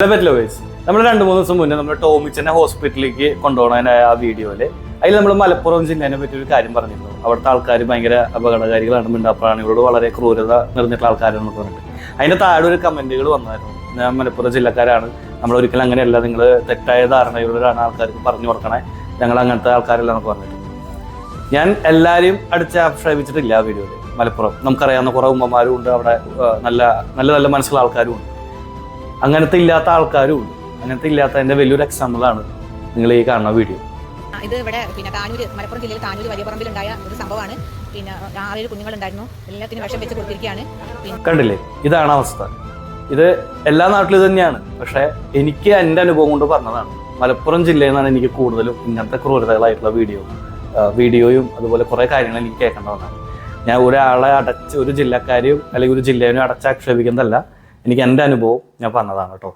പറ്റില്ല വയസ്സ് നമ്മൾ 2-3 ദിവസം മുന്നേ നമ്മൾ ടോമിച്ചനെ ഹോസ്പിറ്റലിലേക്ക് കൊണ്ടുപോകണ ആ വീഡിയോയില് അതിൽ നമ്മൾ മലപ്പുറം ജില്ലേനെ പറ്റി ഒരു കാര്യം പറഞ്ഞിരുന്നു. അവിടുത്തെ ആൾക്കാർ ഭയങ്കര അപകടകാരികളാണ്, മിണ്ടാപ്രാണികളോട് വളരെ ക്രൂരത നിറഞ്ഞിട്ടുള്ള ആൾക്കാരാണെന്ന് പറഞ്ഞിട്ട് അതിന്റെ താഴെ ഒരു കമന്റുകൾ വന്നായിരുന്നു. ഞാൻ മലപ്പുറം ജില്ലക്കാരാണ്, നമ്മൾ ഒരിക്കലും അങ്ങനെയല്ല, നിങ്ങൾ തെറ്റായ ധാരണയിലൂടെയാണ് ആൾക്കാർക്ക് പറഞ്ഞു കൊടുക്കണേ, ഞങ്ങൾ അങ്ങനത്തെ ആൾക്കാരല്ല എന്നൊക്കെ പറഞ്ഞിട്ട് ഞാൻ എല്ലാവരെയും അടിച്ച് ആക്ഷേപിച്ചിട്ടില്ല ആ വീഡിയോയിൽ. മലപ്പുറം നമുക്കറിയാവുന്ന കുറെ ഉമ്മമാരും ഉണ്ട്, അവിടെ നല്ല നല്ല നല്ല മനസ്സുള്ള ആൾക്കാരും ഉണ്ട്, അങ്ങനത്തെ ഇല്ലാത്ത ആൾക്കാരും ഉണ്ട്. അങ്ങനത്തെ ഇല്ലാത്തതിന്റെ വലിയൊരു എക്സാമ്പിളാണ് നിങ്ങൾ ഈ കാണുന്ന വീഡിയോ. ഇത് ഇവിടെ താനൂര്, മലപ്പുറം ജില്ലയിൽ താനൂര് വലിയ പറമ്പിലുണ്ടായ ഒരു സംഭവമാണ്. 6 കുഞ്ഞുങ്ങളുണ്ടായിരുന്നു, എല്ലാത്തിനും വിഷം വെച്ച് കൊടുത്തിരിക്കുകയാണ്. കണ്ടില്ലേ, ഇതാണ് അവസ്ഥ. ഇത് എല്ലാ നാട്ടിലും തന്നെയാണ്, പക്ഷെ എനിക്ക് എൻ്റെ അനുഭവം കൊണ്ട് പറഞ്ഞതാണ്. മലപ്പുറം ജില്ലയിൽ നിന്നാണ് എനിക്ക് കൂടുതലും ഇങ്ങനത്തെ ക്രൂരതകളായിട്ടുള്ള വീഡിയോയും അതുപോലെ കുറെ കാര്യങ്ങൾ എനിക്ക് കേൾക്കേണ്ട വന്നതാണ്. ഞാൻ ഒരാളെ ഒരു ജില്ലക്കാരെയും അല്ലെങ്കിൽ ഒരു ജില്ലേനെയും അടച്ചാക്ഷേപിക്കുന്നതല്ല, എനിക്ക് എൻ്റെ അനുഭവം ഞാൻ പറഞ്ഞതാണ് കേട്ടോ.